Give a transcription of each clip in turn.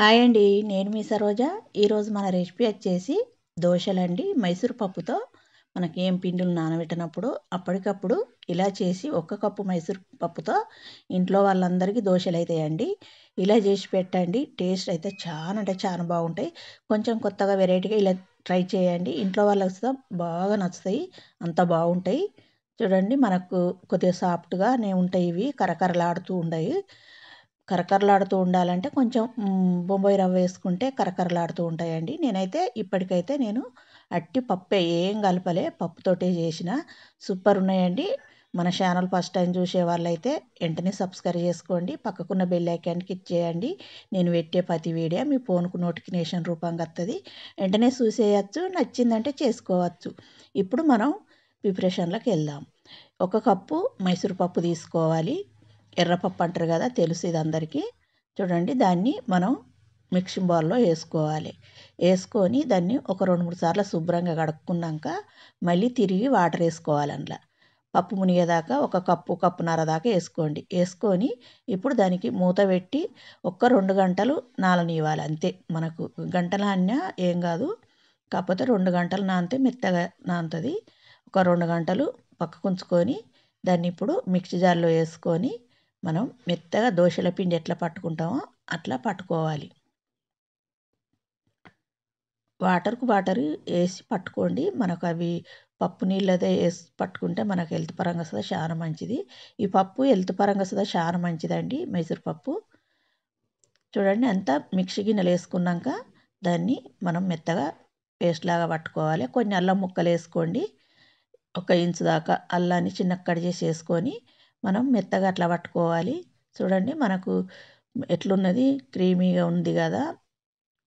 Hi అండి. నేను మీ సరోజ. ఈరోజు మన రెసిపీ వచ్చేసి దోశలండి. మైసూర్ పప్పుతో మనకి ఏం పిండిలు నానబెట్టినప్పుడు అప్పటికప్పుడు ఇలా చేసి ఒక్క కప్పు మైసూర్ పప్పుతో ఇంట్లో వాళ్ళందరికీ దోశలు అవుతాయండి. ఇలా చేసి పెట్టండి. టేస్ట్ అయితే చాలా అంటే చాలా బాగుంటాయి. కొంచెం కొత్తగా వెరైటీగా ఇలా ట్రై చేయండి. ఇంట్లో వాళ్ళకి కూడా బాగా నచ్చుతాయి. అంత బాగుంటాయి. చూడండి మనకు కొద్దిగా సాఫ్ట్గానే ఉంటాయి. ఇవి కరకరలాడుతూ ఉంటాయి. కరకరలాడుతూ ఉండాలంటే కొంచెం బొంబాయి రవ్వ వేసుకుంటే కరకరలాడుతూ ఉంటాయండి. నేనైతే ఇప్పటికైతే నేను అట్టి పప్పే ఏం కలపలే. పప్పుతోటే చేసిన సూపర్ ఉన్నాయండి. మన ఛానల్ ఫస్ట్ టైం చూసే వాళ్ళైతే వెంటనే సబ్స్క్రైబ్ చేసుకోండి. పక్కకున్న బెల్ ఐకాన్ క్లిక్ చేయండి. నేను పెట్టే ప్రతి వీడియో మీ ఫోన్కు నోటిఫికేషన్ రూపంగా వస్తుంది. వెంటనే చూసేయచ్చు. నచ్చిందంటే చేసుకోవచ్చు. ఇప్పుడు మనం ప్రిపరేషన్లోకి వెళ్దాం. ఒక కప్పు మైసూర్ పప్పు తీసుకోవాలి. ఎర్రపప్పు అంటారు కదా, తెలుసు ఇది అందరికీ. చూడండి, దాన్ని మనం మిక్సింగ్ బౌల్లో వేసుకోవాలి. వేసుకొని దాన్ని ఒక 2-3 సార్లు శుభ్రంగా కడుక్కున్నాక మళ్ళీ తిరిగి వాటర్ వేసుకోవాలి. అందులో పప్పు మునిగేదాకా ఒక కప్పు కప్పున్నర దాకా వేసుకోండి. వేసుకొని ఇప్పుడు దానికి మూత పెట్టి ఒక 2 గంటలు నాననివ్వాలి. అంతే. మనకు గంట నానినా ఏం కాదు. కాకపోతే 2 గంటలు నానితే మెత్తగా నానుతుంది. ఒక 2 గంటలు పక్కకు ఉంచుకొని దాన్ని ఇప్పుడు మిక్సీ జార్లో వేసుకొని మనం మెత్తగా దోశల పిండి ఎట్లా పట్టుకుంటామో అట్లా పట్టుకోవాలి. వాటర్కు వాటర్ వేసి పట్టుకోండి. మనకు అవి పప్పు నీళ్ళదే వేసి పట్టుకుంటే మనకు హెల్త్ పరంగా వస్తుంది, చాలా మంచిది. ఈ పప్పు హెల్త్ పరంగా వస్తుంది, చాలా మంచిదండి మైసూర్ పప్పు. చూడండి, అంతా మిక్సీ గిన్నెలు వేసుకున్నాక దాన్ని మనం మెత్తగా పేస్ట్ లాగా పట్టుకోవాలి. కొన్ని అల్లం ముక్కలు వేసుకోండి. 1 ఇంచు దాకా అల్లాన్ని చిన్న కట్ చేసి వేసుకొని మనం మెత్తగా అట్లా పట్టుకోవాలి. చూడండి, మనకు ఎట్లున్నది, క్రీమీగా ఉంది కదా.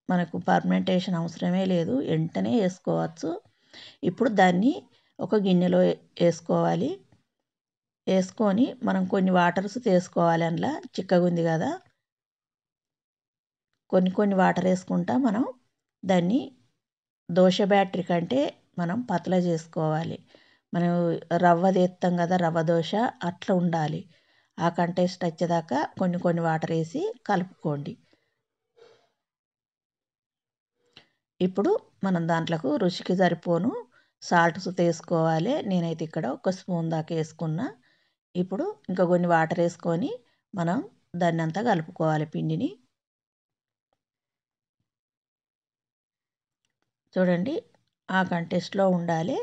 మనకు పర్మెంటేషన్ అవసరమే లేదు, వెంటనే వేసుకోవచ్చు. ఇప్పుడు దాన్ని ఒక గిన్నెలో వేసుకోవాలి. వేసుకొని మనం కొన్ని వాటర్స్ తీసుకోవాలి. అందులో చిక్కగా ఉంది కదా, కొన్ని వాటర్ వేసుకుంటా మనం దాన్ని దోశ బ్యాటరీ కంటే మనం పతలా చేసుకోవాలి. మనం రవ్వ తీస్తాం కదా, రవ్వ దోశ అట్లా ఉండాలి. ఆ కంటెస్ట్ వచ్చేదాకా కొన్ని వాటర్ వేసి కలుపుకోండి. ఇప్పుడు మనం దాంట్లోకి రుచికి సరిపోను సాల్ట్స్ వేసుకోవాలి. నేనైతే ఇక్కడ 1 స్పూన్ దాకా వేసుకున్నా. ఇప్పుడు ఇంకా కొన్ని వాటర్ వేసుకొని మనం దాన్ని అంతా కలుపుకోవాలి పిండిని. చూడండి, ఆ కంటెస్ట్లో ఉండాలి.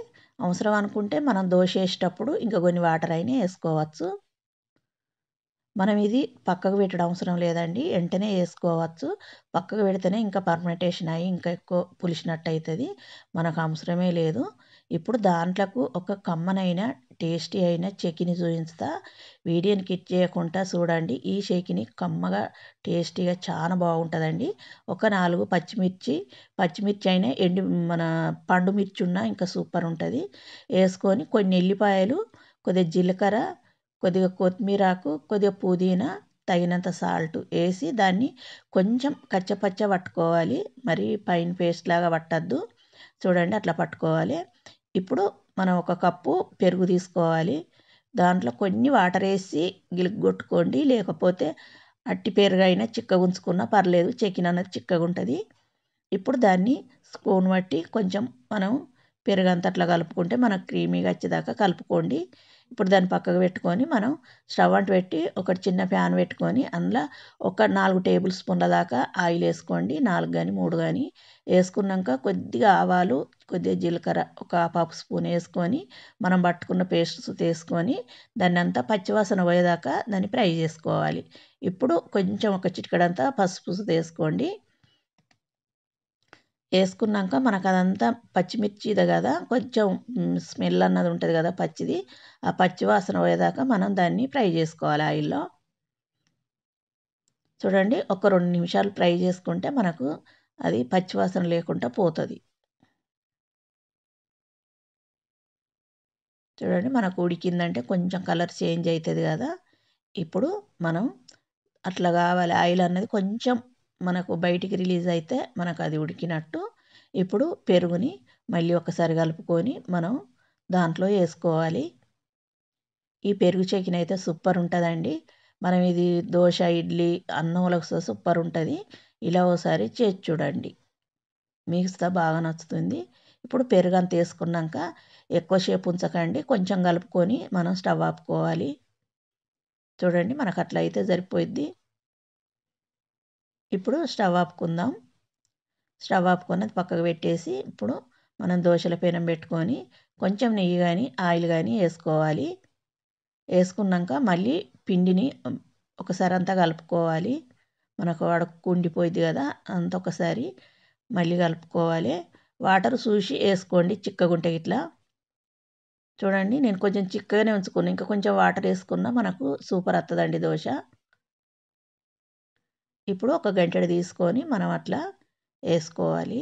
అవసరం అనుకుంటే మనం దోశ వేసేటప్పుడు ఇంకా కొన్ని వాటర్ అయినా వేసుకోవచ్చు. మనం ఇది పక్కకు పెట్టడం అవసరం లేదండి, వెంటనే వేసుకోవచ్చు. పక్కకు పెడితేనే ఇంకా పర్మెంటేషన్ అయ్యి ఇంకా ఎక్కువ పులిసినట్టు అవుతుంది. మనకు అవసరమే లేదు. ఇప్పుడు దాంట్లోకి ఒక కమ్మనైన టేస్టీ అయిన చెకిని చూపిస్తా. వీడియోని కిట్ చేయకుండా చూడండి. ఈ చెకిని కమ్మగా టేస్టీగా చాలా బాగుంటుందండి. ఒక 4 పచ్చిమిర్చి అయినా మన పండు మిర్చి ఉన్నా ఇంకా సూపర్ ఉంటుంది. వేసుకొని కొన్ని ఎల్లిపాయలు, కొద్దిగా జీలకర్ర, కొద్దిగా కొత్తిమీరాకు, కొద్దిగా పుదీనా, తగినంత సాల్ట్ వేసి దాన్ని కొంచెం కచ్చపచ్చ పట్టుకోవాలి. మరి పైన పేస్ట్ లాగా పట్టద్దు. చూడండి, అట్లా పట్టుకోవాలి. ఇప్పుడు మనం ఒక కప్పు పెరుగు తీసుకోవాలి. దాంట్లో కొన్ని వాటర్ వేసి గిలుగొట్టుకోండి. లేకపోతే అట్టి పెరుగు అయినా చిక్కగా ఉంచుకున్నా పర్లేదు, చెకిన్ అన్నది చిక్కగా ఉంటుంది. ఇప్పుడు దాన్ని స్పూన్ బట్టి కొంచెం మనం పెరుగంతా అట్లా కలుపుకుంటే మనకు క్రీమీగా వచ్చేదాకా కలుపుకోండి. ఇప్పుడు దాన్ని పక్కకు పెట్టుకొని మనం స్టవ్ అంటు పెట్టి ఒక చిన్న ప్యాన్ పెట్టుకొని అందులో ఒక 4 టేబుల్ స్పూన్ల దాకా ఆయిల్ వేసుకోండి. 4 కానీ 3 కానీ వేసుకున్నాక కొద్దిగా ఆవాలు, కొద్దిగా జీలకర్ర, ఒక 1/2 స్పూన్ వేసుకొని మనం పట్టుకున్న పేస్ట్ వేసుకొని దాన్ని అంతా పచ్చివాసన పోయేదాకా దాన్ని ఫ్రై చేసుకోవాలి. ఇప్పుడు కొంచెం ఒక చిటికెడంతా పసుపు వేసుకోండి. వేసుకున్నాక మనకు అదంతా పచ్చిమిర్చిదే కదా, కొంచెం స్మెల్ అన్నది ఉంటుంది కదా పచ్చిది. ఆ పచ్చి వాసన పోయేదాకా మనం దాన్ని ఫ్రై చేసుకోవాలి ఆయిల్లో. చూడండి, ఒక 2 నిమిషాలు ఫ్రై చేసుకుంటే మనకు అది పచ్చివాసన లేకుండా పోతుంది. చూడండి, మనకు ఉడికిందంటే కొంచెం కలర్ చేంజ్ అవుతుంది కదా. ఇప్పుడు మనం అట్లా కావాలి. ఆయిల్ అన్నది కొంచెం మనకు బయటికి రిలీజ్ అయితే మనకు అది ఉడికినట్టు. ఇప్పుడు పెరుగుని మళ్ళీ ఒకసారి కలుపుకొని మనం దాంట్లో వేసుకోవాలి. ఈ పెరుగు చెకిన్ అయితే సూపర్ ఉంటుందండి. మనం ఇది దోశ, ఇడ్లీ, అన్నంలోకి సూపర్ ఉంటుంది. ఇలా ఓసారి చేసి చూడండి, మీకు బాగా నచ్చుతుంది. ఇప్పుడు పెరుగంత వేసుకున్నాక ఎక్కువసేపు ఉంచకండి, కొంచెం కలుపుకొని మనం స్టవ్ ఆపుకోవాలి. చూడండి మనకు అట్లా అయితే సరిపోయిద్ది. ఇప్పుడు స్టవ్ ఆపుకుందాం. స్టవ్ ఆపుకొని అది పక్కకు పెట్టేసి ఇప్పుడు మనం దోశల పెనం పెట్టుకొని కొంచెం నెయ్యి కానీ ఆయిల్ కానీ వేసుకోవాలి. వేసుకున్నాక మళ్ళీ పిండిని ఒకసారి అంతా కలుపుకోవాలి. మనకు ఉండిపోయింది కదా, అంత ఒకసారి మళ్ళీ కలుపుకోవాలి. వాటర్ చూసి వేసుకోండి, చిక్కగుంటే ఇట్లా. చూడండి నేను కొంచెం చిక్కగానే ఉంచుకున్నాను, ఇంకా కొంచెం వాటర్ వేసుకున్నా మనకు సూపర్ వస్తుందండి దోశ. ఇప్పుడు ఒక గంటెడు తీసుకొని మనం అట్లా వేసుకోవాలి.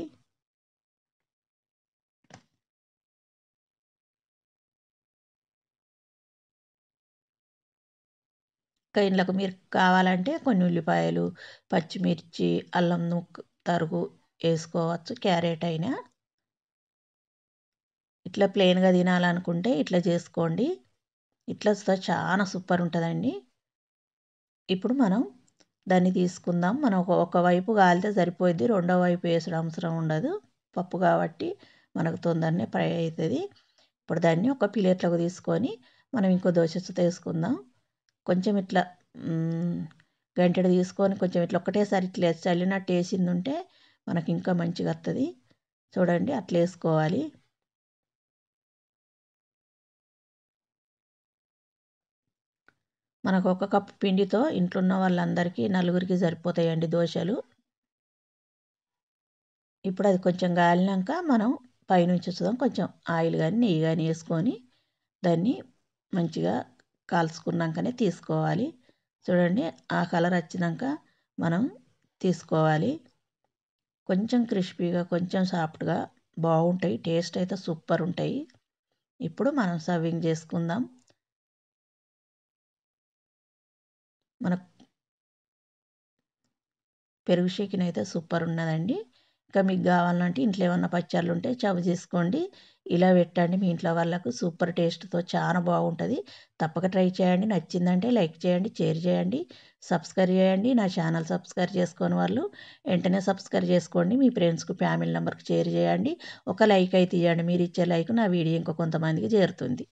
ఇంకా ఇందులోకి మీరు కావాలంటే కొన్ని ఉల్లిపాయలు, పచ్చిమిర్చి, అల్లం తరుగు వేసుకోవచ్చు, క్యారెట్ అయినా. ఇట్లా ప్లెయిన్గా తినాలనుకుంటే ఇట్లా చేసుకోండి. ఇట్లా చాలా సూపర్ ఉంటుందండి. ఇప్పుడు మనం దాన్ని తీసుకుందాం. మనం ఒకవైపు కాలితే సరిపోద్ది, రెండో వైపు వేసడం అవసరం ఉండదు. పప్పు కాబట్టి మనకు తొందరనే ఫ్రై అవుతుంది. ఇప్పుడు దాన్ని ఒక ప్లేట్లోకి తీసుకొని మనం ఇంకో దోశ వేసుకుందాం. కొంచెం ఇట్లా గంటెడు తీసుకొని కొంచెం ఇట్లా ఒకటేసారి ఇట్లా చల్లినట్టు వేసింది ఉంటే మనకి ఇంకా మంచిగా వస్తుంది. చూడండి అట్లా వేసుకోవాలి. మనకు ఒక కప్పు పిండితో ఇంట్లో ఉన్న వాళ్ళందరికీ నలుగురికి సరిపోతాయండి దోశలు. ఇప్పుడు అది కొంచెం గాలినాక మనం పైనుంచి చూద్దాం, కొంచెం ఆయిల్ కానీ నెయ్యి కానీ వేసుకొని దాన్ని మంచిగా కాల్చుకున్నాకనే తీసుకోవాలి. చూడండి ఆ కలర్ వచ్చినాక మనం తీసుకోవాలి. కొంచెం క్రిస్పీగా కొంచెం సాఫ్ట్గా బాగుంటాయి, టేస్ట్ అయితే సూపర్ ఉంటాయి. ఇప్పుడు మనం సర్వింగ్ చేసుకుందాం. మన పెరుగు చికెన్ అయితే సూపర్ ఉన్నదండి. ఇంకా మీకు కావాలంటే ఇంట్లో ఏమన్నా పచ్చళ్ళు ఉంటే చవ్ చేసుకోండి, ఇలా పెట్టండి మీ ఇంట్లో వాళ్ళకు. సూపర్ టేస్ట్తో చాలా బాగుంటుంది. తప్పక ట్రై చేయండి. నచ్చిందంటే లైక్ చేయండి, షేర్ చేయండి, సబ్స్క్రైబ్ చేయండి. నా ఛానల్ సబ్స్క్రైబ్ చేసుకొని వాళ్ళు వెంటనే సబ్స్క్రైబ్ చేసుకోండి. మీ ఫ్రెండ్స్కి ఫ్యామిలీ మెంబర్కి షేర్ చేయండి. ఒక లైక్ అయితే ఇవ్వండి. మీరు ఇచ్చే లైక్ నా వీడియో ఇంకో కొంతమందికి చేరుతుంది.